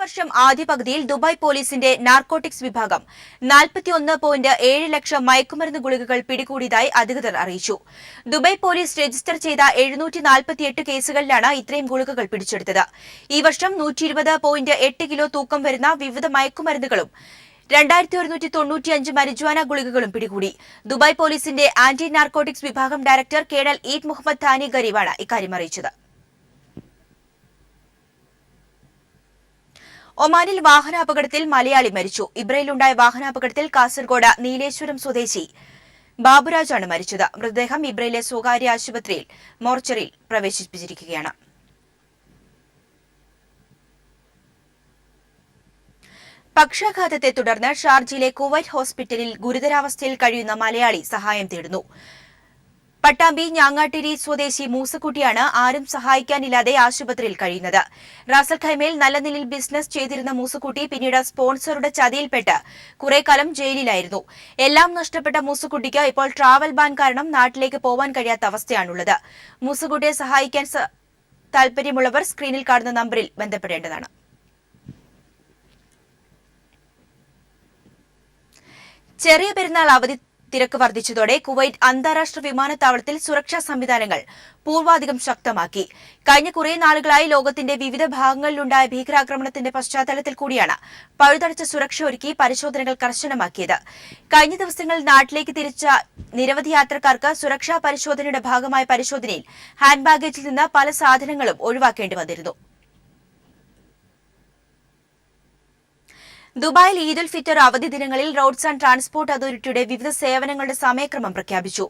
വർഷം ആദ്യ പകുതിയിൽ ദുബായ് പോലീസിന്റെ നാർക്കോട്ടിക്സ് വിഭാഗം 41.7 ലക്ഷം മയക്കുമരുന്ന് ഗുളികകൾ പിടികൂടിയതായി അധികൃതർ അറിയിച്ചു. ദുബായ് പോലീസ് രജിസ്റ്റർ ചെയ്ത 748 കേസുകളിലാണ് ഇത്രയും ഗുളികകൾ പിടിച്ചെടുത്തത്. ഈ വർഷം 120.8 കിലോ തൂക്കം വരുന്ന വിവിധ മയക്കുമരുന്നുകളും 2195 മരിജ്വാന ഗുളികകളും പിടികൂടി. ദുബായ് പോലീസിന്റെ ആന്റി നാർക്കോട്ടിക്സ് വിഭാഗം ഡയറക്ടർ കേണൽ ഈദ് മുഹമ്മദ് താനി ഗരീബാണ് ഇക്കാര്യം അറിയിച്ചത്. ഒമാനിൽ വാഹനാപകടത്തിൽ മലയാളി മരിച്ചു. ഇബ്രയിലുണ്ടായ വാഹനാപകടത്തിൽ കാസർഗോഡ് നീലേശ്വരം സ്വദേശി ബാബുരാജാണ് മരിച്ചത്. മൃതദേഹം ഇബ്രയിലെ സ്വകാര്യ ആശുപത്രിയിൽ മോർച്ചറിയിൽ പ്രവേശിപ്പിച്ചിരിക്കുകയാണ്. പക്ഷാഘാതത്തെ തുടർന്ന് ഷാർജയിലെ കുവൈറ്റ് ഹോസ്പിറ്റലിൽ ഗുരുതരാവസ്ഥയിൽ കഴിയുന്ന മലയാളി സഹായം തേടുന്നു. പട്ടാമ്പി ഞാങ്ങാട്ടിരി സ്വദേശി മൂസക്കുട്ടിയാണ് ആരും സഹായിക്കാനില്ലാതെ ആശുപത്രിയിൽ കഴിയുന്നത്. റാസൽ ഖൈമയിൽ നല്ല നിലയിൽ ബിസിനസ് ചെയ്തിരുന്ന മൂസക്കുട്ടി പിന്നീട് സ്പോൺസറുടെ ചതിയിൽപ്പെട്ട് കുറേക്കാലം ജയിലിലായിരുന്നു. എല്ലാം നഷ്ടപ്പെട്ട മൂസക്കുട്ടിക്ക് ഇപ്പോൾ ട്രാവൽ ബാൻ കാരണം നാട്ടിലേക്ക് പോവാൻ കഴിയാത്ത അവസ്ഥയാണുള്ളത്. മൂസക്കുട്ടിയെ സഹായിക്കാൻ താൽപര്യമുള്ളവർ സ്ക്രീനിൽ കാണുന്ന നമ്പറിൽ ബന്ധപ്പെടേണ്ടതാണ്. ചെറിയ പെരുന്നാൾ അവധി തിരക്ക് വർദ്ധിച്ചതോടെ കുവൈറ്റ് അന്താരാഷ്ട്ര വിമാനത്താവളത്തിൽ സുരക്ഷാ സംവിധാനങ്ങൾ പൂർവാധികം ശക്തമാക്കി. കഴിഞ്ഞ കുറേ നാളുകളായി ലോകത്തിന്റെ വിവിധ ഭാഗങ്ങളിലുണ്ടായ ഭീകരാക്രമണത്തിന്റെ പശ്ചാത്തലത്തിൽ കൂടിയാണ് പഴുതടച്ച സുരക്ഷ ഒരുക്കി പരിശോധനകൾ കർശനമാക്കിയത്. കഴിഞ്ഞ ദിവസങ്ങളിൽ നാട്ടിലേക്ക് തിരിച്ച നിരവധി യാത്രക്കാർക്ക് സുരക്ഷാ പരിശോധനയുടെ ഭാഗമായ പരിശോധനയിൽ ഹാൻഡ് ബാഗേജിൽ നിന്ന് പല സാധനങ്ങളും ഒഴിവാക്കേണ്ടി വന്നിരുന്നു. ദുബായിൽ ഈദുൽ ഫിത്തർ അവധി ദിനങ്ങളിൽ റോഡ്സ് ആൻഡ് ട്രാൻസ്പോർട്ട് അതോറിറ്റിയുടെ വിവിധ സേവനങ്ങളുടെ സമയക്രമം പ്രഖ്യാപിച്ചു.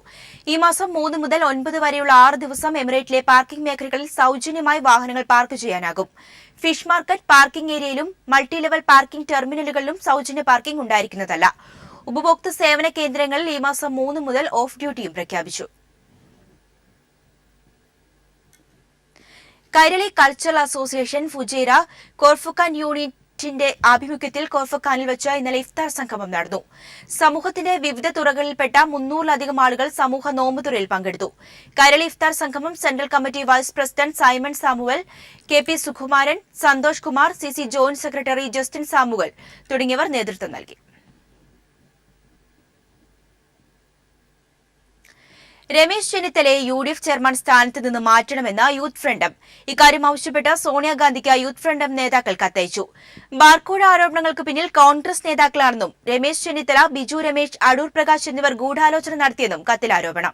ഈ മാസം 3 മുതൽ 9 വരെയുള്ള 6 ദിവസം എമിറേറ്റിലെ പാർക്കിംഗ് മേഖലകളിൽ സൌജന്യമായി വാഹനങ്ങൾ പാർക്ക് ചെയ്യാനാകും. ഫിഷ് മാർക്കറ്റ് പാർക്കിംഗ് ഏരിയയിലും മൾട്ടി ലെവൽ പാർക്കിംഗ് ടെർമിനലുകളിലും സൌജന്യ പാർക്കിംഗ് ഉണ്ടായിരിക്കുന്നതല്ല. ഉപഭോക്തൃ സേവന കേന്ദ്രങ്ങളിൽ ഈ മാസം 3 മുതൽ ഓഫ് ഡ്യൂട്ടിയും പ്രഖ്യാപിച്ചു. Kairali cultural association Fujairah Khorfakkan unit ആഭിമുഖ്യത്തിൽ കോർഫഖാനിൽ വെച്ച് ഇന്നലെ ഇഫ്താർ സംഗമം നടന്നു. സമൂഹത്തിന്റെ വിവിധ തുറകളിൽപ്പെട്ട 300-ലധികം ആളുകൾ സമൂഹ നോമ്പുതുറയിൽ പങ്കെടുത്തു. കൈരളി ഇഫ്താർ സംഗമം central committee vice president Simon Samuel, K P. Sukumaran, Santhosh Kumar, C C. Joint secretary Justin Samuel തുടങ്ങിയവർ നേതൃത്വം നൽകി. രമേശ് ചെന്നിത്തലയെ യു.ഡി.എഫ് ചെയർമാൻ സ്ഥാനത്ത് നിന്ന് മാറ്റണമെന്ന് യൂത്ത് ഫ്രണ്ടം. ഇക്കാര്യം ആവശ്യപ്പെട്ട് സോണിയാഗാന്ധിക്ക് യൂത്ത് ഫ്രണ്ടം നേതാക്കൾ കത്തയച്ചു. ബാർക്കോഴ ആരോപണങ്ങൾക്ക് പിന്നിൽ കോൺഗ്രസ് നേതാക്കളാണെന്നും രമേശ് ചെന്നിത്തല, ബിജു രമേശ്, അടൂർ പ്രകാശ് എന്നിവർ ഗൂഢാലോചന നടത്തിയെന്നും കത്തിൽ ആരോപണം.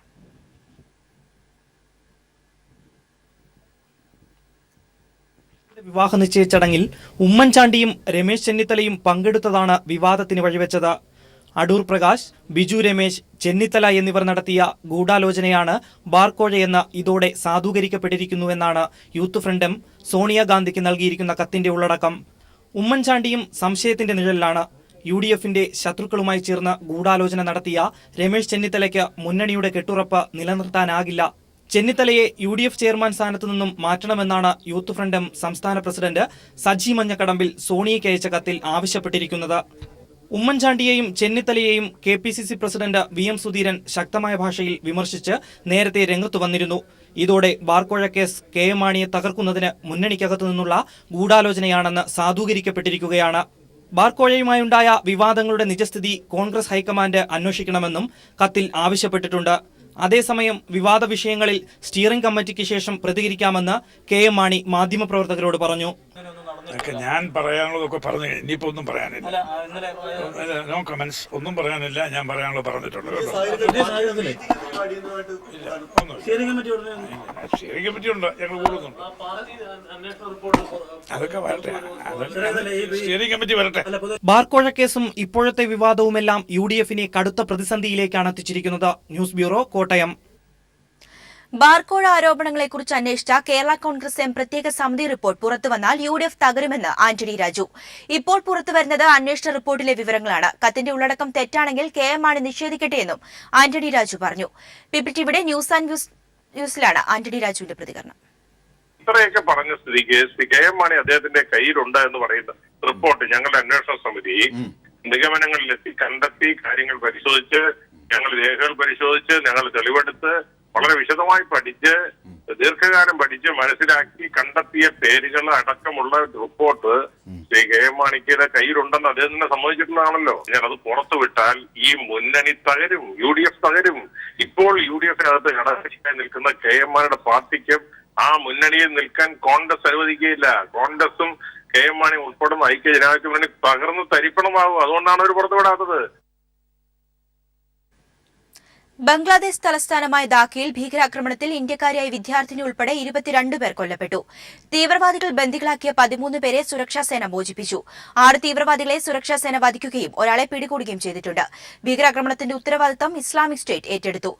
വിവാഹ നിശ്ചയ ചടങ്ങിൽ ഉമ്മൻചാണ്ടിയും രമേശ് ചെന്നിത്തലയും പങ്കെടുത്തതാണ് വിവാദത്തിന് വഴിവെച്ചത്. അടൂർ പ്രകാശ്, ബിജു രമേശ്, ചെന്നിത്തല എന്നിവർ നടത്തിയ ഗൂഢാലോചനയാണ് ബാർക്കോഴയെന്ന് ഇതോടെ സാധൂകരിക്കപ്പെട്ടിരിക്കുന്നുവെന്നാണ് യൂത്ത് ഫ്രണ്ടും സോണിയാഗാന്ധിക്ക് നൽകിയിരിക്കുന്ന കത്തിന്റെ ഉള്ളടക്കം. ഉമ്മൻചാണ്ടിയും സംശയത്തിന്റെ നിഴലിലാണ്. യു.ഡി.എഫിന്റെ ശത്രുക്കളുമായി ചേർന്ന് ഗൂഢാലോചന നടത്തിയ രമേശ് ചെന്നിത്തലയ്ക്ക് മുന്നണിയുടെ കെട്ടുറപ്പ് നിലനിർത്താനാകില്ല. ചെന്നിത്തലയെ യു.ഡി.എഫ് ചെയർമാൻ സ്ഥാനത്തു നിന്നും മാറ്റണമെന്നാണ് യൂത്ത് ഫ്രണ്ടും സംസ്ഥാന പ്രസിഡന്റ് സജി മഞ്ഞക്കടമ്പിൽ സോണിയയ്ക്ക് അയച്ച കത്തിൽ ആവശ്യപ്പെട്ടിരിക്കുന്നത്. ഉമ്മൻചാണ്ടിയെയും ചെന്നിത്തലയെയും കെ.പി.സി.സി പ്രസിഡന്റ് വി.എം. സുധീരൻ ശക്തമായ ഭാഷയിൽ വിമർശിച്ച് നേരത്തെ രംഗത്തു വന്നിരുന്നു. ഇതോടെ ബാർക്കോഴ കേസ് കെ.എം. മാണിയെ തകർക്കുന്നതിന് മുന്നണിക്കകത്തു നിന്നുള്ള ഗൂഢാലോചനയാണെന്ന് സാധൂകരിക്കപ്പെട്ടിരിക്കുകയാണ്. ബാർക്കോഴയുമായുണ്ടായ വിവാദങ്ങളുടെ നിജസ്ഥിതി കോൺഗ്രസ് ഹൈക്കമാൻഡ് അന്വേഷിക്കണമെന്നും കത്തിൽ ആവശ്യപ്പെട്ടിട്ടുണ്ട്. അതേസമയം വിവാദ വിഷയങ്ങളിൽ സ്റ്റിയറിംഗ് കമ്മിറ്റിക്ക് ശേഷം പ്രതികരിക്കാമെന്ന് കെ.എം. മാണി മാധ്യമപ്രവർത്തകരോട് പറഞ്ഞു. ഞാൻ പറയാനുള്ളതൊക്കെ പറഞ്ഞു. ഇനിയിപ്പോ ഒന്നും പറയാനില്ല. No comments. ഒന്നും പറയാനില്ല. ഞാൻ പറയാനുള്ളത് പറഞ്ഞിട്ടുണ്ട്. സ്റ്റിയറിംഗ് കമ്മിറ്റി ഉണ്ട്, ഞങ്ങൾ കൂടുന്നുണ്ട്. അതൊക്കെ വരട്ടെ. സ്റ്റിയറിംഗ് കമ്മിറ്റി വരട്ടെ. ബാർക്കോഴ കേസും ഇപ്പോഴത്തെ വിവാദവുമെല്ലാം യു.ഡി.എഫിനെ കടുത്ത പ്രതിസന്ധിയിലേക്കാണ് എത്തിച്ചിരിക്കുന്നത്. News bureau, Kottayam. ബാർക്കോഴ ആരോപണങ്ങളെക്കുറിച്ച് അന്വേഷിച്ച കേരള കോൺഗ്രസ് എം പ്രത്യേക സമിതി റിപ്പോർട്ട് പുറത്തുവന്നാൽ യു.ഡി.എഫ് തകരുമെന്ന് ആന്റണി രാജു. ഇപ്പോൾ പുറത്തുവരുന്നത് അന്വേഷണ റിപ്പോർട്ടിലെ വിവരങ്ങളാണ്. കത്തിന്റെ ഉള്ളടക്കം തെറ്റാണെങ്കിൽ കെ.എം. മാണി നിഷേധിക്കട്ടെയെന്നും ആന്റണി രാജു പറഞ്ഞു. പിപിടിയുടെ ന്യൂസ് ആൻഡ് ന്യൂസിലാണ് ആന്റണി രാജുവിന്റെ പ്രതികരണം. ഇത്രയൊക്കെ പറഞ്ഞ സ്ഥിതിക്ക് കെ.എം. മാണി അദ്ദേഹത്തിന്റെ കയ്യിലുണ്ട് എന്ന് പറയുന്ന റിപ്പോർട്ട് ഞങ്ങളുടെ അന്വേഷണ സമിതി നിഗമനങ്ങളിലെത്തി, കണ്ടെത്തി, കാര്യങ്ങൾ പരിശോധിച്ച്, ഞങ്ങൾ രേഖകൾ പരിശോധിച്ച്, ഞങ്ങൾ തെളിവെടുത്ത് വളരെ വിശദമായി പഠിച്ച്, ദീർഘകാലം പഠിച്ച് മനസ്സിലാക്കി കണ്ടെത്തിയ പേരുകൾ അടക്കമുള്ള റിപ്പോർട്ട് ശ്രീ കെ എം മാണിയുടെ കയ്യിലുണ്ടെന്ന് അദ്ദേഹം തന്നെ സമ്മതിച്ചിട്ടുള്ളതാണല്ലോ. ഞാൻ അത് പുറത്തു വിട്ടാൽ ഈ മുന്നണി തകരും, UDF തകരും. ഇപ്പോൾ UDFിനകത്ത് ഘടകകക്ഷിയായി നിൽക്കുന്ന KM മാണിയുടെ പാർട്ടിക്ക് ആ മുന്നണിയിൽ നിൽക്കാൻ കോൺഗ്രസ് അനുവദിക്കുകയില്ല. കോൺഗ്രസും KM മാണി ഉൾപ്പെടുന്ന ഐക്യ ജനാധിപത്യ മുന്നണി തകർന്ന് തരിപ്പണമാകും. അതുകൊണ്ടാണ് അവർ പുറത്തുവിടാത്തത്. ബംഗ്ലാദേശ് തലസ്ഥാനമായ ധാക്കയിൽ ഭീകരാക്രമണത്തിൽ ഇന്ത്യക്കാരിയായ വിദ്യാർത്ഥിനി ഉൾപ്പെടെ 22 പേർ കൊല്ലപ്പെട്ടു. തീവ്രവാദികൾ ബന്ദികളാക്കിയ 13 പേരെ സുരക്ഷാസേന മോചിപ്പിച്ചു. 6 തീവ്രവാദികളെ സുരക്ഷാസേന വധിക്കുകയും ഒരാളെ പിടികൂടുകയും ചെയ്തിട്ടുണ്ട്. ഭീകരാക്രമണത്തിന്റെ ഉത്തരവാദിത്തം ഇസ്ലാമിക് സ്റ്റേറ്റ് ഏറ്റെടുത്തു.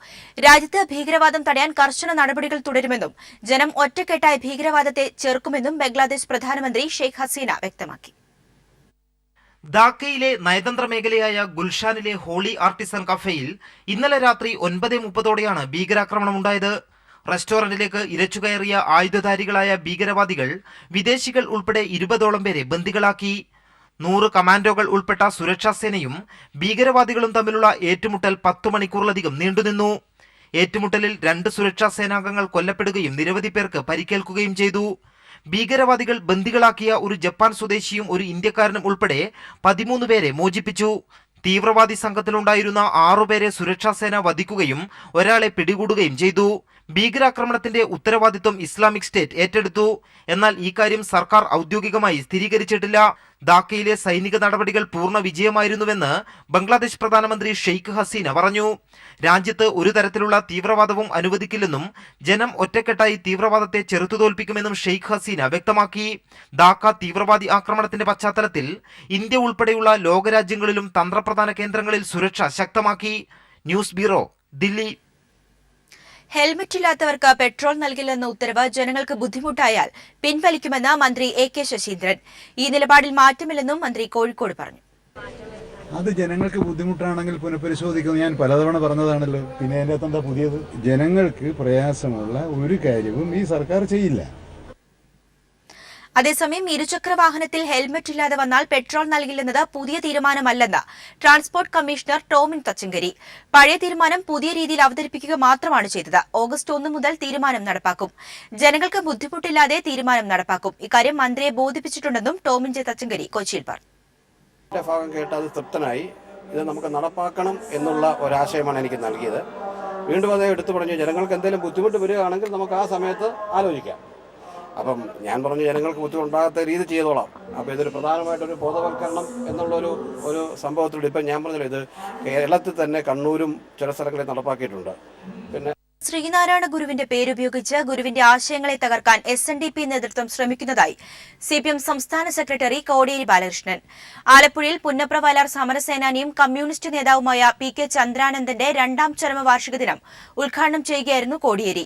രാജ്യത്ത് ഭീകരവാദം തടയാൻ കർശന നടപടികൾ തുടരുമെന്നും ജനം ഒറ്റക്കെട്ടായി ഭീകരവാദത്തെ ചെറുക്കുമെന്നും ബംഗ്ലാദേശ് പ്രധാനമന്ത്രി ഷെയ്ഖ് ഹസീന വ്യക്തമാക്കി. ധാക്കയിലെ നയതന്ത്ര മേഖലയായ ഗുൽഷാനിലെ ഹോളി ആർട്ടിസൺ കഫേയിൽ ഇന്നലെ രാത്രി 9:30 ഭീകരാക്രമണമുണ്ടായത്. റെസ്റ്റോറന്റിലേക്ക് ഇരച്ചുകയറിയ ആയുധധാരികളായ ഭീകരവാദികൾ വിദേശികൾ ഉൾപ്പെടെ 20ഓളം പേരെ ബന്ദികളാക്കി. 100 കമാൻഡോകൾ ഉൾപ്പെട്ട സുരക്ഷാസേനയും ഭീകരവാദികളും തമ്മിലുള്ള ഏറ്റുമുട്ടൽ 10 മണിക്കൂറിലധികം നീണ്ടുനിന്നു. ഏറ്റുമുട്ടലിൽ 2 സുരക്ഷാ സേനാംഗങ്ങൾ കൊല്ലപ്പെടുകയും നിരവധി പേർക്ക് പരിക്കേൽക്കുകയും ചെയ്തു. ഭീകരവാദികൾ ബന്ദികളാക്കിയ ഒരു ജപ്പാൻ സ്വദേശിയും ഒരു ഇന്ത്യക്കാരനും ഉൾപ്പെടെ 13 പേരെ മോചിപ്പിച്ചു. തീവ്രവാദി സംഘത്തിലുണ്ടായിരുന്ന 6 പേരെ സുരക്ഷാസേന വധിക്കുകയും ഒരാളെ പിടികൂടുകയും ചെയ്തു. ഭീകരാക്രമണത്തിന്റെ ഉത്തരവാദിത്വം ഇസ്ലാമിക് സ്റ്റേറ്റ് ഏറ്റെടുത്തു. എന്നാൽ ഈ കാര്യം സർക്കാർ ഔദ്യോഗികമായി സ്ഥിരീകരിച്ചിട്ടില്ല. ധാക്കയിലെ സൈനിക നടപടികൾ പൂർണ്ണ വിജയമായിരുന്നുവെന്ന് ബംഗ്ലാദേശ് പ്രധാനമന്ത്രി ഷെയ്ഖ് ഹസീന പറഞ്ഞു. രാജ്യത്ത് ഒരു തരത്തിലുള്ള തീവ്രവാദവും അനുവദിക്കില്ലെന്നും ജനം ഒറ്റക്കെട്ടായി തീവ്രവാദത്തെ ചെറുത്തുതോൽപ്പിക്കുമെന്നും ഷെയ്ഖ് ഹസീന വ്യക്തമാക്കി. ധാക്ക തീവ്രവാദി ആക്രമണത്തിന്റെ പശ്ചാത്തലത്തിൽ ഇന്ത്യ ഉൾപ്പെടെയുള്ള ലോകരാജ്യങ്ങളിലും തന്ത്രപ്രധാന കേന്ദ്രങ്ങളിൽ സുരക്ഷ ശക്തമാക്കി. News bureau, Delhi. ഹെൽമറ്റില്ലാത്തവർക്ക് പെട്രോൾ നൽകില്ലെന്ന ഉത്തരവ് ജനങ്ങൾക്ക് ബുദ്ധിമുട്ടായാൽ പിൻവലിക്കുമെന്ന് മന്ത്രി AK ശശീന്ദ്രൻ. ഈ നിലപാടിൽ മാറ്റമില്ലെന്നും മന്ത്രി കോഴിക്കോട് പറഞ്ഞു. അത് ജനങ്ങൾക്ക് ബുദ്ധിമുട്ടാണെങ്കിൽ പുനഃപരിശോധിക്കുന്നത് ഞാൻ പലതവണ പറഞ്ഞതാണല്ലോ. പിന്നെ അതിൻ്റെ എന്താ പുതിയത്? ജനങ്ങൾക്ക് പ്രയാസമുള്ള ഒരു കാര്യവും ഈ സർക്കാർ ചെയ്യില്ല. അതേസമയം ഇരുചക്ര വാഹനത്തിൽ ഹെൽമറ്റ് ഇല്ലാതെ വന്നാൽ പെട്രോൾ നൽകില്ലെന്നത് പുതിയ തീരുമാനമല്ലെന്ന് ട്രാൻസ്പോർട്ട് കമ്മീഷണർ ടോമിൻ തച്ചങ്കരി. പഴയ തീരുമാനം പുതിയ രീതിയിൽ അവതരിപ്പിക്കുക മാത്രമാണ് ചെയ്തത്. ഓഗസ്റ്റ് 1 മുതൽ തീരുമാനം നടപ്പാക്കും. ജനങ്ങൾക്ക് ബുദ്ധിമുട്ടില്ലാതെ തീരുമാനം നടപ്പാക്കും. ഇക്കാര്യം മന്ത്രിയെ ബോധിപ്പിച്ചിട്ടുണ്ടെന്നും ടോമിൻ ജെ തച്ചങ്കരി കൊച്ചിയിൽ പറഞ്ഞു. ഭാഗം കേട്ട് അത് തൃപ്തനായി. ഇത് നമുക്ക് നടപ്പാക്കണം എന്നുള്ള ഒരാശയമാണ് എനിക്ക് നൽകിയത്. വീണ്ടും അതേ എടുത്തു പറഞ്ഞു, ജനങ്ങൾക്ക് എന്തെങ്കിലും ബുദ്ധിമുട്ട് വരികയാണെങ്കിൽ നമുക്ക് ആ സമയത്ത് ആലോചിക്കാം. അപ്പം ഞാൻ പറഞ്ഞു, ജനങ്ങൾക്ക് ബുദ്ധിമുട്ടുണ്ടാകാത്ത രീതി ചെയ്തോളാം. അപ്പോൾ ഇതൊരു പ്രധാനമായിട്ടൊരു ബോധവൽക്കരണം ഒരു സംഭവത്തിലൂടെ ഇപ്പം ഞാൻ പറഞ്ഞല്ലോ, ഇത് കേരളത്തിൽ തന്നെ കണ്ണൂരും ചില സ്ഥലങ്ങളിൽ നടപ്പാക്കിയിട്ടുണ്ട്. പിന്നെ ശ്രീനാരായണ ഗുരുവിന്റെ പേരുപയോഗിച്ച് ഗുരുവിന്റെ ആശയങ്ങളെ തകർക്കാൻ SNDP നേതൃത്വം ശ്രമിക്കുന്നതായി CPM സംസ്ഥാന സെക്രട്ടറി കോടിയേരി ബാലകൃഷ്ണൻ. ആലപ്പുഴയിൽ പുന്നപ്ര വയലാർ സമരസേനാനിയും കമ്മ്യൂണിസ്റ്റ് നേതാവുമായ PK ചന്ദ്രാനന്ദന്റെ 2ാം ചരമവാർഷിക ദിനം ഉദ്ഘാടനം ചെയ്യുകയായിരുന്നു കോടിയേരി.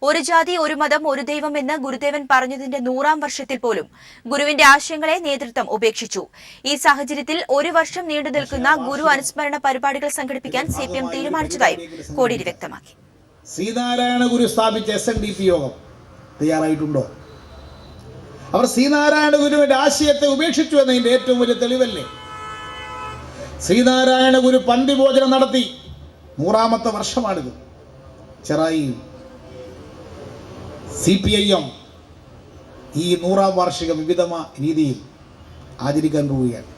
ഒരു ജാതി ഒരു മതം ഒരു ദൈവം എന്ന് ഗുരുദേവൻ പറഞ്ഞതിന്റെ 100ാം വർഷത്തിൽ പോലും ഗുരുവിന്റെ ആശയങ്ങളെ നേതൃത്വം ഉപേക്ഷിച്ചു. ഈ സാഹചര്യത്തിൽ 1 വർഷം നീണ്ടു നിൽക്കുന്ന ഗുരു അനുസ്മരണ പരിപാടികൾ സംഘടിപ്പിക്കാൻ CPM തീരുമാനിച്ചതായും കോടിയേരി വ്യക്തമാക്കി. ശ്രീനാരായണ ഗുരു സ്ഥാപിച്ച SNDP യോഗം തയ്യാറായിട്ടുണ്ടോ? അവർ ശ്രീനാരായണ ഗുരുവിന്റെ ആശയത്തെ ഉപേക്ഷിച്ചു എന്നതിന്റെ ഏറ്റവും വലിയ തെളിവല്ലേ? ശ്രീനാരായണ ഗുരു പന്തിഭോജനം നടത്തി 100ാമത്തെ വർഷമാണിത്. ചെറായിയിൽ CPIM ഈ 100ാം വാർഷിക വിവിധ രീതിയിൽ ആചരിക്കാൻ പോവുകയാണ്.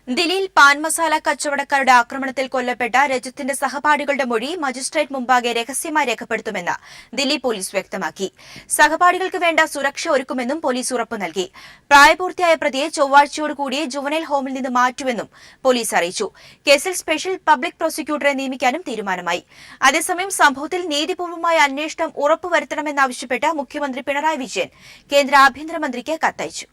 ദില്ലിയിൽ പാൻ മസാല കച്ചവടക്കാരുടെ ആക്രമണത്തിൽ കൊല്ലപ്പെട്ട രജത്തിന്റെ സഹപാഠികളുടെ മൊഴി മജിസ്ട്രേറ്റ് മുമ്പാകെ രഹസ്യമായി രേഖപ്പെടുത്തുമെന്ന് ദില്ലി പോലീസ് വ്യക്തമാക്കി. സഹപാഠികൾക്ക് വേണ്ട സുരക്ഷ ഒരുക്കുമെന്നും പോലീസ് ഉറപ്പു നൽകി. പ്രായപൂർത്തിയായ പ്രതിയെ ചൊവ്വാഴ്ചയോടുകൂടി ജുവനൈൽ ഹോമിൽ നിന്ന് മാറ്റുമെന്നും പോലീസ് അറിയിച്ചു. കേസിൽ സ്പെഷ്യൽ പബ്ലിക് പ്രോസിക്യൂട്ടറെ നിയമിക്കാനും തീരുമാനമായി. അതേസമയം സംഭവത്തിൽ നീതിപൂർവമായ അന്വേഷണം ഉറപ്പുവരുത്തണമെന്നാവശ്യപ്പെട്ട് മുഖ്യമന്ത്രി പിണറായി വിജയൻ കേന്ദ്ര ആഭ്യന്തരമന്ത്രിക്ക് കത്തയച്ചു.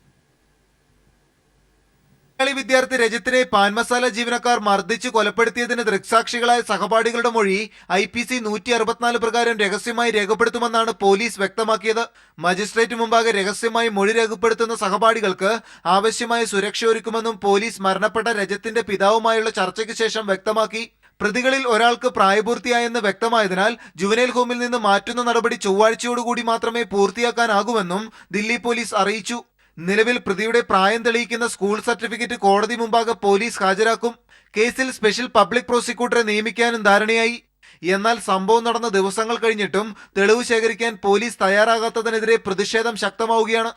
വിദ്യാർത്ഥി രജത്തിനെ പാൻമസാല ജീവനക്കാർ മർദ്ദിച്ച് കൊലപ്പെടുത്തിയതിന് ദൃക്സാക്ഷികളായ സഹപാഠികളുടെ മൊഴി IPC 164 പ്രകാരം രഹസ്യമായി രേഖപ്പെടുത്തുമെന്നാണ് പോലീസ് വ്യക്തമാക്കിയത്. മജിസ്ട്രേറ്റ് മുമ്പാകെ രഹസ്യമായി മൊഴി രേഖപ്പെടുത്തുന്ന സഹപാഠികൾക്ക് ആവശ്യമായ സുരക്ഷ ഒരുക്കുമെന്നും പോലീസ് മരണപ്പെട്ട രജത്തിന്റെ പിതാവുമായുള്ള ചർച്ചയ്ക്ക് ശേഷം വ്യക്തമാക്കി. പ്രതികളിൽ ഒരാൾക്ക് പ്രായപൂർത്തിയായെന്ന് വ്യക്തമായതിനാൽ ജുവനൈൽ ഹോമിൽ നിന്ന് മാറ്റുന്ന നടപടി ചൊവ്വാഴ്ചയോടുകൂടി മാത്രമേ പൂർത്തിയാക്കാനാകുമെന്നും ദില്ലി പോലീസ് അറിയിച്ചു. നിലവിൽ പ്രതിയുടെ പ്രായം തെളിയിക്കുന്ന സ്കൂൾ സർട്ടിഫിക്കറ്റ് കോടതി മുമ്പാകെ പോലീസ് ഹാജരാക്കും. കേസിൽ സ്പെഷ്യൽ പബ്ലിക് പ്രോസിക്യൂട്ടറെ നിയമിക്കാനും ധാരണയായി. എന്നാൽ സംഭവം നടന്ന ദിവസങ്ങൾ കഴിഞ്ഞിട്ടും തെളിവ് ശേഖരിക്കാൻ പോലീസ് തയ്യാറാകാത്തതിനെതിരെ പ്രതിഷേധം ശക്തമാവുകയാണ്.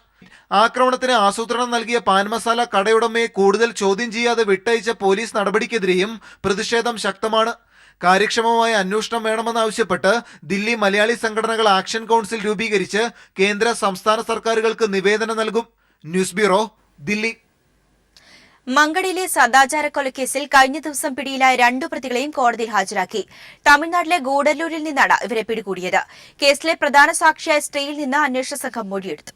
ആക്രമണത്തിന് ആസൂത്രണം നൽകിയ പാൻ മസാല കടയുടമയെ കൂടുതൽ ചോദ്യം ചെയ്യാതെ വിട്ടയച്ച പോലീസ് നടപടിക്കെതിരെയും പ്രതിഷേധം ശക്തമാണ്. കാര്യക്ഷമമായ അന്വേഷണം വേണമെന്നാവശ്യപ്പെട്ട് ദില്ലി മലയാളി സംഘടനകൾ ആക്ഷൻ കൗൺസിൽ രൂപീകരിച്ച് കേന്ദ്ര സംസ്ഥാന സർക്കാരുകൾക്ക് നിവേദനം നൽകും. News bureau, Delhi. മങ്കടിലെ സദാചാര കൊലക്കേസിൽ കഴിഞ്ഞ ദിവസം പിടിയിലായ 2 പ്രതികളെയും കോടതിയിൽ ഹാജരാക്കി. തമിഴ്നാട്ടിലെ ഗൂഡല്ലൂരിൽ നിന്നാണ് ഇവരെ പിടികൂടിയത്. കേസിലെ പ്രധാന സാക്ഷിയായ സ്ത്രീയിൽ നിന്ന് അന്വേഷണ സംഘം മൊഴിയെടുത്തു.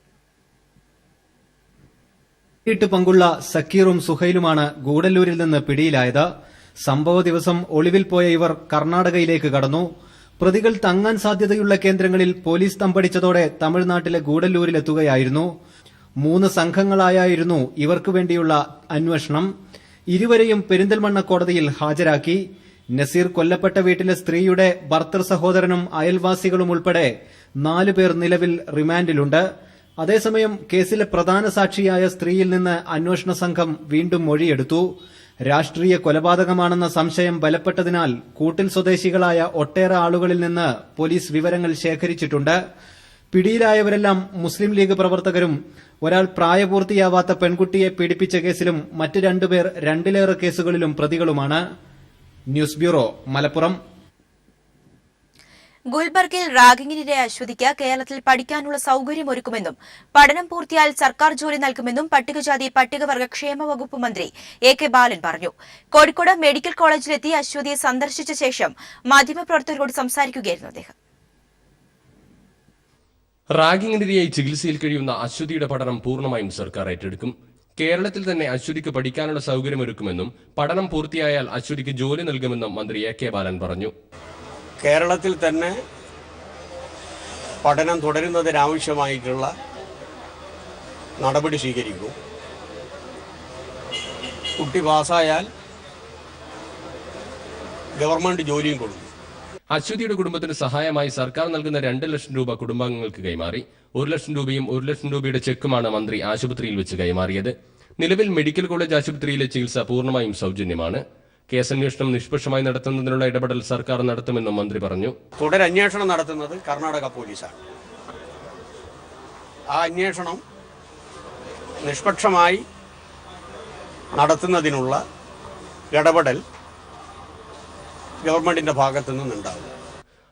പങ്കുള്ള സക്കീറും സുഹൈലുമാണ് ഗൂഡല്ലൂരിൽ നിന്ന് പിടിയിലായത്. സംഭവ ദിവസം ഒളിവിൽ പോയ ഇവർ കർണാടകയിലേക്ക് കടന്നു. പ്രതികൾ തങ്ങാൻ സാധ്യതയുള്ള കേന്ദ്രങ്ങളിൽ പോലീസ് തമ്പടിച്ചതോടെ തമിഴ്നാട്ടിലെ ഗൂഡല്ലൂരിലെത്തുകയായിരുന്നു. 3 സംഘങ്ങളായിരുന്നു ഇവർക്കു വേണ്ടിയുള്ള അന്വേഷണം. ഇരുവരെയും പെരിന്തൽമണ്ണ കോടതിയിൽ ഹാജരാക്കി. നസീർ കൊല്ലപ്പെട്ട വീട്ടിലെ സ്ത്രീയുടെ ഭർത്തൃ സഹോദരനും അയൽവാസികളും ഉൾപ്പെടെ 4 പേർ നിലവിൽ റിമാൻഡിലുണ്ട്. അതേസമയം കേസിലെ പ്രധാന സാക്ഷിയായ സ്ത്രീയിൽ നിന്ന് അന്വേഷണ സംഘം വീണ്ടും മൊഴിയെടുത്തു. രാഷ്ട്രീയ കൊലപാതകമാണെന്ന സംശയം ബലപ്പെട്ടതിനാൽ കൂട്ടിൽ സ്വദേശികളായ ഒട്ടേറെ ആളുകളിൽ നിന്ന് പോലീസ് വിവരങ്ങൾ ശേഖരിച്ചിട്ടുണ്ട്. പിടിയിലായവരെല്ലാം മുസ്ലിം ലീഗ് പ്രവർത്തകരും ഒരാൾ പ്രായപൂർത്തിയാവാത്ത പെൺകുട്ടിയെ പീഡിപ്പിച്ച കേസിലും മറ്റ് 2 പേർ 2ലേറെ കേസുകളിലും പ്രതികളുമാണ്. News bureau, Malappuram. ഗുൽബർഗിൽ റാഗിങ്ങിനിടെ അശ്വതിക്ക് കേരളത്തിൽ പഠിക്കാനുള്ള സൌകര്യമൊരുക്കുമെന്നും പഠനം പൂർത്തിയായാൽ സർക്കാർ ജോലി നൽകുമെന്നും പട്ടികജാതി പട്ടികവർഗ ക്ഷേമ വകുപ്പ് മന്ത്രി AK ബാലൻ പറഞ്ഞു. കോഴിക്കോട് മെഡിക്കൽ കോളേജിലെത്തി അശ്വതിയെ സന്ദർശിച്ച ശേഷം മാധ്യമപ്രവർത്തകരോട് സംസാരിക്കുകയായിരുന്നു അദ്ദേഹം. റാഗിങ്ങിനെതിരായി ചികിത്സയിൽ കഴിയുന്ന അശ്വതിയുടെ പഠനം പൂർണ്ണമായും സർക്കാർ ഏറ്റെടുക്കും. കേരളത്തിൽ തന്നെ അശ്വതിക്ക് പഠിക്കാനുള്ള സൌകര്യമൊരുക്കുമെന്നും പഠനം പൂർത്തിയായാൽ അശ്വതിക്ക് ജോലി നൽകുമെന്നും മന്ത്രി AK ബാലൻ പറഞ്ഞു. കേരളത്തിൽ തന്നെ പഠനം തുടരുന്നതിനാവശ്യമായിട്ടുള്ള നടപടി സ്വീകരിക്കും. കുട്ടി പാസ്സായാൽ ഗവൺമെന്റ് ജോലിയും കൊടുക്കും. അശ്വതിയുടെ കുടുംബത്തിന് സഹായമായി സർക്കാർ നൽകുന്ന 2 ലക്ഷം രൂപ കുടുംബാംഗങ്ങൾക്ക് കൈമാറി. 1 ലക്ഷം രൂപയും 1 ലക്ഷം രൂപയുടെ ചെക്കുമാണ് മന്ത്രി ആശുപത്രിയിൽ വെച്ച് കൈമാറിയത്. നിലവിൽ മെഡിക്കൽ കോളേജ് ആശുപത്രിയിലെ ചികിത്സ പൂർണ്ണമായും സൗജന്യമാണ്. കേസന്വേഷണം നിഷ്പക്ഷമായി നടത്തുന്നതിനുള്ള ഇടപെടൽ സർക്കാർ നടത്തുമെന്നും മന്ത്രി പറഞ്ഞു. തുടരന്വേഷണം നടത്തുന്നത് കർണാടക പോലീസാണ്. ആ അന്വേഷണം നിഷ്പക്ഷമായി നടത്തുന്നതിനുള്ള ഇടപെടൽ ഗവൺമെന്റിന്റെ ഭാഗത്തു നിന്നുണ്ടാകും.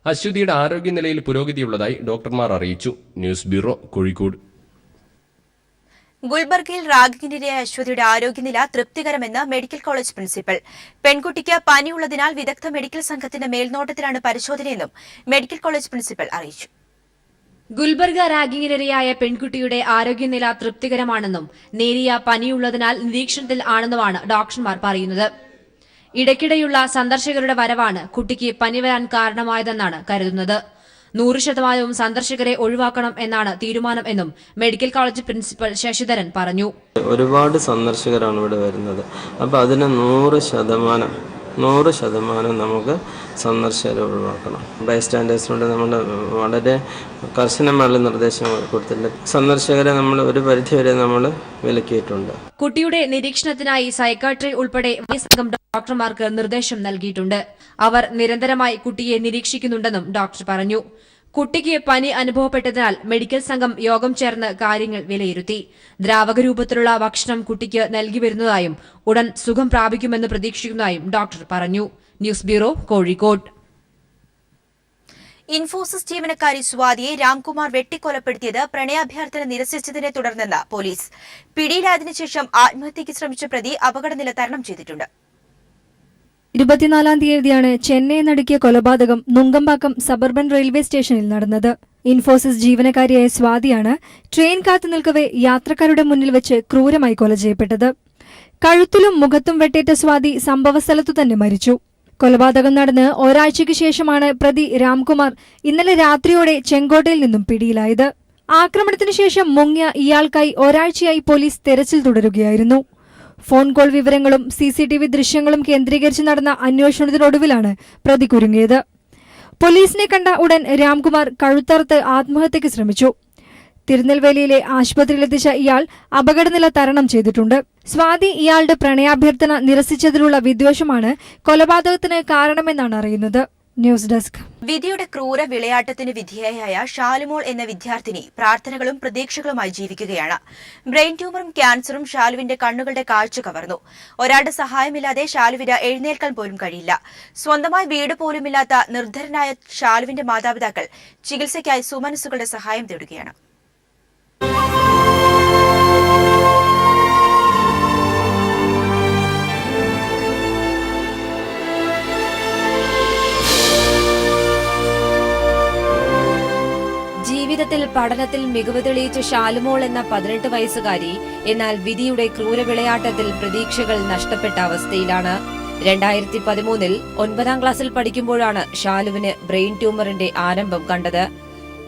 അശ്വതിയുടെ ആരോഗ്യനിലയിൽ പുരോഗതിയുള്ളതായി ഡോക്ടർമാർ അറിയിച്ചു. News bureau, Kozhikode. ഗുൽബർഗിൽ റാഗിങ്ങിനിരയായ അശ്വതിയുടെ ആരോഗ്യനില തൃപ്തികരമെന്ന് മെഡിക്കൽ കോളേജ് പ്രിൻസിപ്പൽ. പെൺകുട്ടിക്ക് പനിയുള്ളതിനാൽ വിദഗ്ധ മെഡിക്കൽ സംഘത്തിന്റെ മേൽനോട്ടത്തിലാണ് പരിശോധനയെന്നും മെഡിക്കൽ കോളേജ് പ്രിൻസിപ്പൽ അറിയിച്ചു. ഗുൽബർഗ റാഗിങ്ങിനിരയായ പെൺകുട്ടിയുടെ ആരോഗ്യനില തൃപ്തികരമാണെന്നും നേരിയ പനിയുള്ളതിനാൽ നിരീക്ഷണത്തിൽ ആണെന്നുമാണ് ഡോക്ടർമാർ പറയുന്നത്. ഇടയ്ക്കിടെയുള്ള സന്ദർശകരുടെ വരവാണ് കുട്ടിക്ക് പനി വരാൻ കാരണമായതെന്നാണ് കരുതുന്നത്. 100% സന്ദർശകരെ ഒഴിവാക്കണം എന്നാണ് തീരുമാനം എന്നും മെഡിക്കൽ കോളേജ് പ്രിൻസിപ്പൽ ശശിധരൻ പറഞ്ഞു. ഒരുപാട് സന്ദർശകരാണ് ഇവിടെ വരുന്നത്. അപ്പോൾ അതിന് 100% നമുക്ക് സന്ദർശകരെ ഒഴിവാക്കണം. ബൈസ്റ്റാൻഡേഴ്സിനോട് നമ്മൾ വളരെ കർശനമായ നിർദ്ദേശങ്ങൾ കൊടുത്തിട്ടുണ്ട്. സന്ദർശകരെ നമ്മൾ ഒരു പരിധിവരെ നമ്മൾ വിലക്കിയിട്ടുണ്ട്. കുട്ടിയുടെ നിരീക്ഷണത്തിനായി സൈക്കാട്രി ഉൾപ്പെടെ സംഘം ഡോക്ടർമാർക്ക് നിർദ്ദേശം നൽകിയിട്ടുണ്ട്. അവർ നിരന്തരമായി കുട്ടിയെ നിരീക്ഷിക്കുന്നുണ്ടെന്നും ഡോക്ടർ പറഞ്ഞു. കുട്ടിക്ക് പനി അനുഭവപ്പെട്ടതിനാൽ മെഡിക്കൽ സംഘം യോഗം ചേർന്ന് കാര്യങ്ങൾ വിലയിരുത്തി. ദ്രാവക രൂപത്തിലുള്ള ഭക്ഷണം കുട്ടിക്ക് നൽകി വരുന്നതായും ഉടൻ സുഖം പ്രാപിക്കുമെന്ന് പ്രതീക്ഷിക്കുന്നതായും ഡോക്ടർ പറഞ്ഞു. News bureau, Kozhikode. ഇൻഫോസിസ് ജീവനക്കാരി സ്വാതിയെ രാംകുമാർ വെട്ടിക്കൊലപ്പെടുത്തിയത് പ്രണയാഭ്യർത്ഥന നിരസിച്ചതിനെ തുടർന്നെന്ന് പോലീസ്. പിടിയിലായതിനു ശേഷം ആത്മഹത്യയ്ക്ക് ശ്രമിച്ച പ്രതി അപകടനില തരണം ചെയ്തിട്ടുണ്ട്. 24-ാം തീയതിയാണ് ചെന്നൈ നടുക്കിയ കൊലപാതകം നുങ്കമ്പാക്കം സബർബൻ റെയിൽവേ സ്റ്റേഷനിൽ നടന്നത്. ഇൻഫോസിസ് ജീവനക്കാരിയായ സ്വാതിയാണ് ട്രെയിൻ കാത്തു നിൽക്കവെ യാത്രക്കാരുടെ മുന്നിൽ വെച്ച് ക്രൂരമായി കൊല ചെയ്യപ്പെട്ടത്. കഴുത്തിലും മുഖത്തും വെട്ടേറ്റ സ്വാതി സംഭവസ്ഥലത്തു തന്നെ മരിച്ചു. കൊലപാതകം നടന്ന് ഒരാഴ്ചയ്ക്ക് ശേഷമാണ് പ്രതി രാംകുമാർ ഇന്നലെ രാത്രിയോടെ ചെങ്കോട്ടയിൽ നിന്നും പിടിയിലായത്. ആക്രമണത്തിനു ശേഷം മുങ്ങിയ ഇയാൾക്കായി ഒരാഴ്ചയായി പോലീസ് തെരച്ചിൽ തുടരുകയായിരുന്നു. ഫോൺ കോൾ വിവരങ്ങളും CCTV ദൃശ്യങ്ങളും കേന്ദ്രീകരിച്ച് നടന്ന അന്വേഷണത്തിനൊടുവിലാണ് പ്രതി കുരുങ്ങിയത്. പോലീസിനെ കണ്ട ഉടൻ രാംകുമാർ കഴുത്തറുത്ത് ആത്മഹത്യയ്ക്ക് ശ്രമിച്ചു. തിരുനെൽവേലിയിലെ ആശുപത്രിയിലെത്തിച്ച ഇയാൾ അപകടനില തരണം ചെയ്തിട്ടുണ്ട്. സ്വാതി ഇയാളുടെ പ്രണയാഭ്യർത്ഥന നിരസിച്ചതിലുള്ള വിദ്വേഷമാണ് കൊലപാതകത്തിന് കാരണമെന്നാണ് അറിയുന്നത്. News desk. വിധിയുടെ ക്രൂര വിളയാട്ടത്തിന് വിധേയയായ ഷാലുമോൾ എന്ന വിദ്യാർത്ഥിനി പ്രാർത്ഥനകളും പ്രതീക്ഷകളുമായി ജീവിക്കുകയാണ്. ബ്രെയിൻ ട്യൂമറും ക്യാൻസറും ഷാലുവിന്റെ കണ്ണുകളുടെ കാഴ്ച കവർന്നു. ഒരാളുടെ സഹായമില്ലാതെ ഷാലുവിന് എഴുന്നേൽക്കാൻ പോലും കഴിയില്ല. സ്വന്തമായി വീട് പോലുമില്ലാത്ത നിർധരനായ ഷാലുവിന്റെ മാതാപിതാക്കൾ ചികിത്സയ്ക്കായി സുമനസ്സുകളുടെ സഹായം തേടുകയാണ്. ജീവിതത്തിൽ പഠനത്തിൽ മികവ് തെളിയിച്ച ഷാലുമോൾ എന്ന 18 വയസ്സുകാരി എന്നാൽ വിധിയുടെ ക്രൂരവിളയാട്ടത്തിൽ പ്രതീക്ഷകൾ നഷ്ടപ്പെട്ട അവസ്ഥയിലാണ്. 2013 9ാം ക്ലാസ്സിൽ പഠിക്കുമ്പോഴാണ് ഷാലുവിന് ബ്രെയിൻ ട്യൂമറിന്റെ ആരംഭം കണ്ടത്.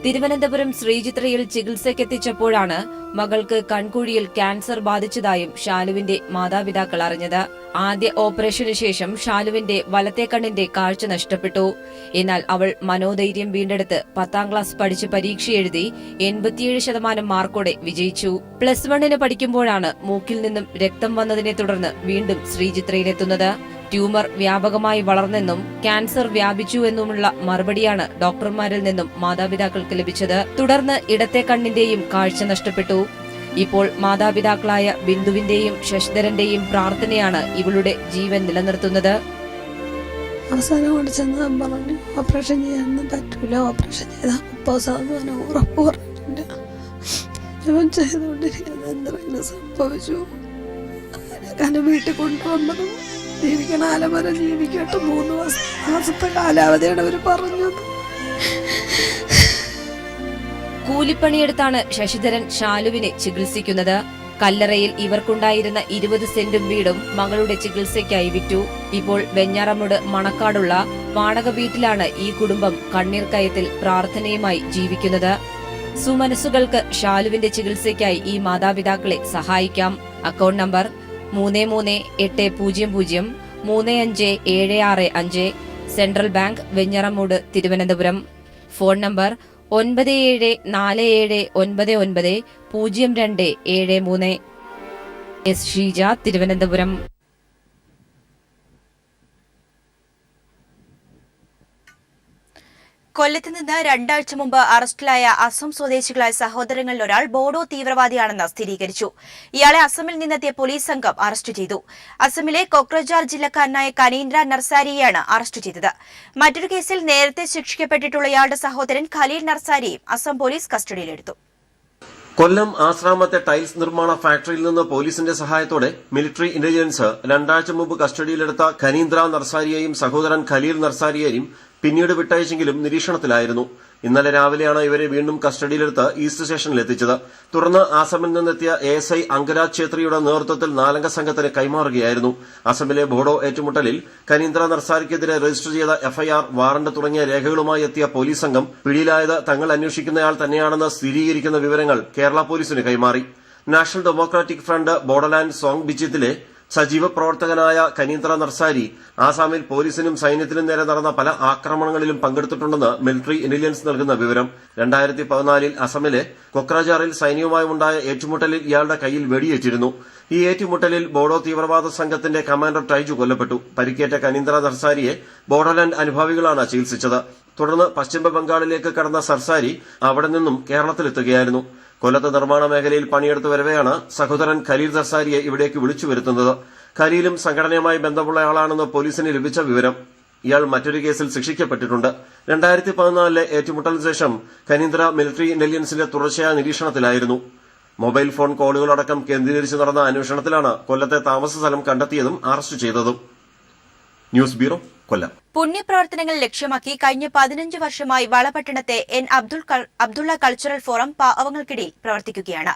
തിരുവനന്തപുരം ശ്രീചിത്രയിൽ ചികിത്സയ്ക്കെത്തിച്ചപ്പോഴാണ് മകൾക്ക് കൺകുഴിയിൽ ക്യാൻസർ ബാധിച്ചതായും ഷാലുവിന്റെ മാതാപിതാക്കൾ അറിഞ്ഞത്. ആദ്യ ഓപ്പറേഷന് ശേഷം ഷാലുവിന്റെ വലത്തെ കണ്ണിന്റെ കാഴ്ച നഷ്ടപ്പെട്ടു. എന്നാൽ അവൾ മനോധൈര്യം വീണ്ടെടുത്ത് 10ാം ക്ലാസ് പഠിച്ച് പരീക്ഷ എഴുതി 87% മാർക്കോടെ വിജയിച്ചു. +1 പഠിക്കുമ്പോഴാണ് മൂക്കിൽ നിന്നും രക്തം വന്നതിനെ തുടർന്ന് വീണ്ടും ശ്രീചിത്രയിലെത്തുന്നത്. ട്യൂമർ വ്യാപകമായി വളർന്നെന്നും ക്യാൻസർ വ്യാപിച്ചുവെന്നുമുള്ള മറുപടിയാണ് ഡോക്ടർമാരിൽ നിന്നും മാതാപിതാക്കൾക്ക് ലഭിച്ചത്. തുടർന്ന് ഇടത്തെ കണ്ണിന്റെയും കാഴ്ച നഷ്ടപ്പെട്ടു. ഇപ്പോൾ മാതാപിതാക്കളായ ബിന്ദുവിന്റെയും ശശിധരന്റെയും പ്രാർത്ഥനയാണ് ഇവളുടെ ജീവൻ നിലനിർത്തുന്നത്. അവസാനം ചെന്ന് പറഞ്ഞു ഓപ്പറേഷൻ ചെയ്യാനൊന്നും പറ്റൂല, ഓപ്പറേഷൻ ചെയ്താൽ 30% ഉറപ്പ് പറഞ്ഞിട്ടുണ്ട്. ഞാൻ ചെയ്തുകൊണ്ടിരിക്കുന്നത് എന്തെങ്കിലും സംഭവിച്ചു. അങ്ങനെ വീട്ടിൽ കൊണ്ടുവന്നത് ജീവിക്കണ കാലം വരെ ജീവിക്കട്ടെ, 3 മാസത്തെ കാലാവധിയാണ് അവർ പറഞ്ഞത്. കൂലിപ്പണിയെടുത്താണ് ശശിധരൻ ഷാലുവിനെ ചികിത്സിക്കുന്നത്. കല്ലറയിൽ ഇവർക്കുണ്ടായിരുന്ന 20 സെന്റും വീടും മകളുടെ ചികിത്സയ്ക്കായി വിറ്റു. ഇപ്പോൾ വെഞ്ഞാറമൂട് മണക്കാടുള്ള വാടക വീട്ടിലാണ് ഈ കുടുംബം കണ്ണീർ കയത്തിൽ പ്രാർത്ഥനയുമായി ജീവിക്കുന്നത്. സുമനസ്സുകൾക്ക് ഷാലുവിന്റെ ചികിത്സയ്ക്കായി ഈ മാതാപിതാക്കളെ സഹായിക്കാം. Account number 3380357655, central bank Venjaramoodu Thiruvananthapuram. Phone number 9774990273. S Sheeja, Thiruvananthapuram. കൊല്ലത്ത് നിന്ന് 2 ആഴ്ച മുമ്പ് അറസ്റ്റിലായ അസം സ്വദേശികളായ സഹോദരങ്ങളിൽ ഒരാൾ ബോഡോ തീവ്രവാദിയാണെന്ന് സ്ഥിരീകരിച്ചു. ഇയാളെ അസമിൽ നിന്നെത്തിയ പോലീസ് സംഘം അറസ്റ്റ് ചെയ്തു. അസമിലെ കൊക്രജാർ ജില്ലക്കാരനായ കനീന്ദ്ര നർസാരിയെയാണ് അറസ്റ്റ് ചെയ്തത്. മറ്റൊരു കേസിൽ നേരത്തെ ശിക്ഷിക്കപ്പെട്ടിട്ടുള്ള ഇയാളുടെ സഹോദരൻ ഖലീൽ നർസാരിയും അസം പോലീസ് കസ്റ്റഡിയിലെടുത്തു. കൊല്ലം ആശ്രാമത്തെ ടൈൽസ് നിർമ്മാണ ഫാക്ടറിയിൽ നിന്ന് പോലീസിന്റെ സഹായത്തോടെ മിലിറ്ററി ഇന്റലിജൻസ് 2 ആഴ്ച മുമ്പ് കസ്റ്റഡിയിലെടുത്ത കനീന്ദ്ര നർസാരിയെയും സഹോദരൻ ഖലീൽ നർസാരിയെയും പിന്നീട് വിട്ടയച്ചെങ്കിലും നിരീക്ഷണത്തിലായിരുന്നു. ഇന്നലെ രാവിലെയാണ് ഇവരെ വീണ്ടും കസ്റ്റഡിയിലെടുത്ത് ഈസ്റ്റ് സ്റ്റേഷനിൽ എത്തിച്ചത്. തുടർന്ന് ആസമിൽ നിന്നെത്തിയ ASI അങ്കരാജ് ഛേത്രിയുടെ നേതൃത്വത്തിൽ 4 അംഗ സംഘത്തിന് കൈമാറുകയായിരുന്നു. അസമിലെ ബോഡോ ഏറ്റുമുട്ടലിൽ കനീന്ദ്ര നർസാരിക്കെതിരെ രജിസ്റ്റർ ചെയ്ത FIR, വാറണ്ട് തുടങ്ങിയ രേഖകളുമായി എത്തിയ പോലീസ് സംഘം പിടിയിലായത് തങ്ങൾ അന്വേഷിക്കുന്നയാൾ തന്നെയാണെന്ന് സ്ഥിരീകരിക്കുന്ന വിവരങ്ങൾ കേരള പോലീസിന് കൈമാറി. നാഷണൽ ഡെമോക്രാറ്റിക് ഫ്രണ്ട് ബോഡോലാൻഡ് സോങ് ബിജിത്തിലെ സജീവ പ്രവർത്തകനായ കനീന്ദ്ര നർസാരി ആസാമിൽ പോലീസിനും സൈന്യത്തിനും നേരെ നടന്ന പല ആക്രമണങ്ങളിലും പങ്കെടുത്തിട്ടുണ്ടെന്ന് മിലിറ്ററി ഇന്റലിജൻസ് നൽകുന്ന വിവരം. 2014 അസമിലെ കൊക്രജാറിൽ സൈന്യവുമായുണ്ടായ ഏറ്റുമുട്ടലിൽ ഇയാളുടെ കയ്യിൽ വെടിയേറ്റിരുന്നു. ഈ ഏറ്റുമുട്ടലിൽ ബോഡോ തീവ്രവാദ സംഘത്തിന്റെ കമാൻഡർ ടൈജു കൊല്ലപ്പെട്ടു. പരിക്കേറ്റ കനീന്ദ്ര നർസാരിയെ ബോഡോലാൻഡ് അനുഭാവികളാണ് ചികിത്സിച്ചത്. തുടർന്ന് പശ്ചിമ ബംഗാളിലേക്ക് കടന്ന സർസാരി അവിടെ നിന്നും കേരളത്തിലെത്തുകയായിരുന്നു. കൊല്ലത്ത് നിർമ്മാണ മേഖലയിൽ പണിയെടുത്തു വരവെയാണ് സഹോദരൻ ഖലീൽ നർസാരിയെ ഇവിടേക്ക് വിളിച്ചു വരുത്തുന്നത്. ഖലീലും സംഘടനയുമായി ബന്ധമുള്ളയാളാണെന്ന് പോലീസിന് ലഭിച്ച വിവരം. ഇയാൾ മറ്റൊരു കേസിൽ ശിക്ഷിക്കപ്പെട്ടിട്ടുണ്ട്. 2014 ഏറ്റുമുട്ടലിന് ശേഷം കനീന്ദ്ര മിലിറ്ററി ഇന്റലിജൻസിന്റെ തുടർച്ചയായ നിരീക്ഷണത്തിലായിരുന്നു. മൊബൈൽ ഫോൺ കോളുകളടക്കം കേന്ദ്രീകരിച്ച് നടന്ന അന്വേഷണത്തിലാണ് കൊല്ലത്തെ താമസ സ്ഥലം കണ്ടെത്തിയതും അറസ്റ്റ് ചെയ്തതും. ന്യൂസ് ബ്യൂറോ, കൊല്ലം. പുണ്യപ്രവർത്തനങ്ങൾ ലക്ഷ്യമാക്കി കഴിഞ്ഞ 15 വർഷമായി വളപട്ടണത്തെ N. അബ്ദുള്ള കൾച്ചറൽ ഫോറം പാവങ്ങൾക്കിടയിൽ പ്രവർത്തിക്കുകയാണ്.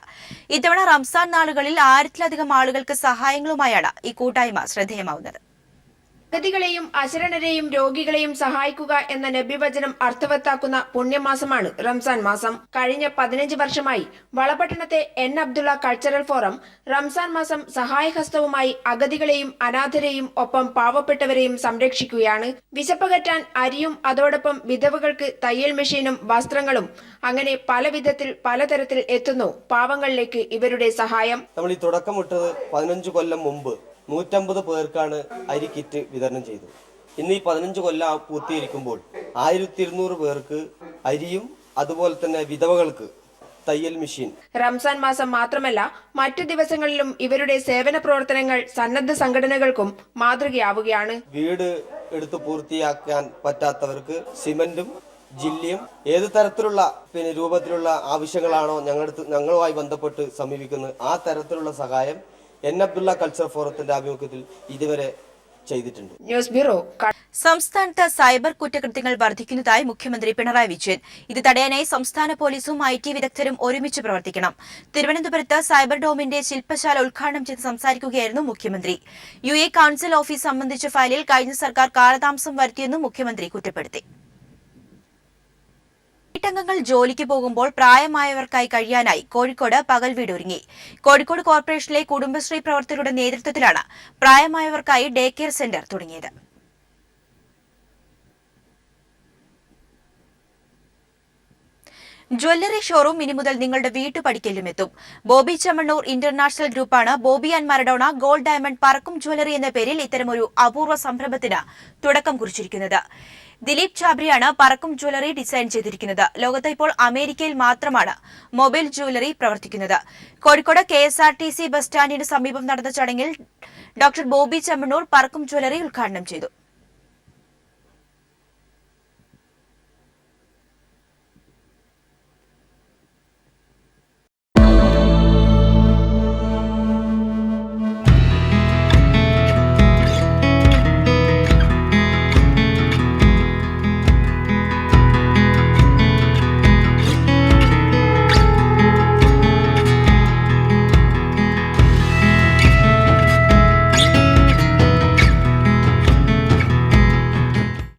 ഇത്തവണ റംസാൻ നാളുകളിൽ 1000-ലധികം ആളുകൾക്ക് സഹായങ്ങളുമായാണ് ഈ കൂട്ടായ്മ ശ്രദ്ധേയമാവുന്നത്. അഗതികളെയും അശരണരെയും രോഗികളെയും സഹായിക്കുക എന്ന നബിവചനം അർത്ഥവത്താക്കുന്ന പുണ്യമാസമാണ് റംസാൻ മാസം. കഴിഞ്ഞ 15 വർഷമായി വളപട്ടണത്തെ N. Abdulla cultural forum Ramzan മാസം സഹായഹസ്തവുമായി അഗതികളെയും അനാഥരെയും ഒപ്പം പാവപ്പെട്ടവരെയും സംരക്ഷിക്കുകയാണ്. വിശപ്പകറ്റാൻ അരിയും അതോടൊപ്പം വിധവകൾക്ക് തയ്യൽ മെഷീനും വസ്ത്രങ്ങളും അങ്ങനെ പല വിധത്തിൽ പലതരത്തിൽ എത്തുന്നു പാവങ്ങളിലേക്ക് ഇവരുടെ സഹായം. നമ്മൾ ഈ തുടക്കമിട്ടത് 15 കൊല്ലം മുമ്പ് 150 പേർക്കാണ് അരി കിറ്റ് വിതരണം ചെയ്തത്. ഇന്ന് ഈ 15 കൊല്ലം പൂർത്തീകരിക്കുമ്പോൾ 1200 പേർക്ക് അരിയും അതുപോലെ തന്നെ വിധവകൾക്ക് തയ്യൽ മെഷീൻ. റംസാൻ മാസം മാത്രമല്ല മറ്റു ദിവസങ്ങളിലും ഇവരുടെ സേവന പ്രവർത്തനങ്ങൾ സന്നദ്ധ സംഘടനകൾക്കും മാതൃകയാവുകയാണ്. വീട് എടുത്ത് പൂർത്തിയാക്കാൻ പറ്റാത്തവർക്ക് സിമന്റും ജില്ലിയും ഏത് തരത്തിലുള്ള രൂപത്തിലുള്ള ആവശ്യങ്ങളാണോ ഞങ്ങളുമായി ബന്ധപ്പെട്ട് സമീപിക്കുന്നത് ആ തരത്തിലുള്ള സഹായം എൻ അബ്ദുള്ള കൾച്ചർ ഫോറത്തിന്റെ ആഭിമുഖ്യത്തിൽ ഇതുവരെ ചെയ്തിട്ടുണ്ട്. News bureau. സംസ്ഥാനത്ത് സൈബർ കുറ്റകൃത്യങ്ങൾ വർദ്ധിക്കുന്നതായി മുഖ്യമന്ത്രി പിണറായി വിജയൻ. ഇത് തടയാനായി സംസ്ഥാന പോലീസും IT വിദഗ്ധരും ഒരുമിച്ച് പ്രവർത്തിക്കണം. തിരുവനന്തപുരത്ത് സൈബർ ഡോമിന്റെ ശില്പശാല ഉദ്ഘാടനം ചെയ്ത് സംസാരിക്കുകയായിരുന്നു മുഖ്യമന്ത്രി. UAE കൌൺസിൽ ഓഫീസ് സംബന്ധിച്ച ഫയലിൽ കഴിഞ്ഞ സർക്കാർ കാലതാമസം വരുത്തിയെന്നും മുഖ്യമന്ത്രി കുറ്റപ്പെടുത്തി. വീട്ടംഗങ്ങൾ ജോലിക്ക് പോകുമ്പോൾ പ്രായമായവർക്കായി കഴിയാനായി കോഴിക്കോട് പകൽ വീട് ഒരുങ്ങി. കോഴിക്കോട് കോർപ്പറേഷനിലെ കുടുംബശ്രീ പ്രവർത്തകരുടെ നേതൃത്വത്തിലാണ് പ്രായമായവർക്കായി ഡേ കെയർ സെന്റർ തുടങ്ങിയത്. ജ്വല്ലറി ഷോറൂം ഇനി മുതൽ നിങ്ങളുടെ വീട്ടുപടിക്കലും എത്തും. ബോബി ചെമ്മണ്ണൂർ ഇന്റർനാഷണൽ ഗ്രൂപ്പാണ് Bobby and Maradona gold diamond പറക്കും ജ്വല്ലറി എന്ന പേരിൽ ഇത്തരമൊരു അപൂർവ സംരംഭത്തിന് തുടക്കം കുറിച്ചിരിക്കുന്നത്. ദിലീപ് ചാബ്രിയാണ് പറക്കും ജ്വല്ലറി ഡിസൈൻ ചെയ്തിരിക്കുന്നത്. ലോകത്ത് ഇപ്പോൾ അമേരിക്കയിൽ മാത്രമാണ് മൊബൈൽ ജ്വല്ലറി പ്രവർത്തിക്കുന്നത്. കോഴിക്കോട് KSRTC ബസ് സ്റ്റാൻഡിന് സമീപം നടന്ന ചടങ്ങിൽ ഡോക്ടർ ബോബി ചെമ്മണ്ണൂർ പറക്കും ജ്വല്ലറി ഉദ്ഘാടനം ചെയ്തു.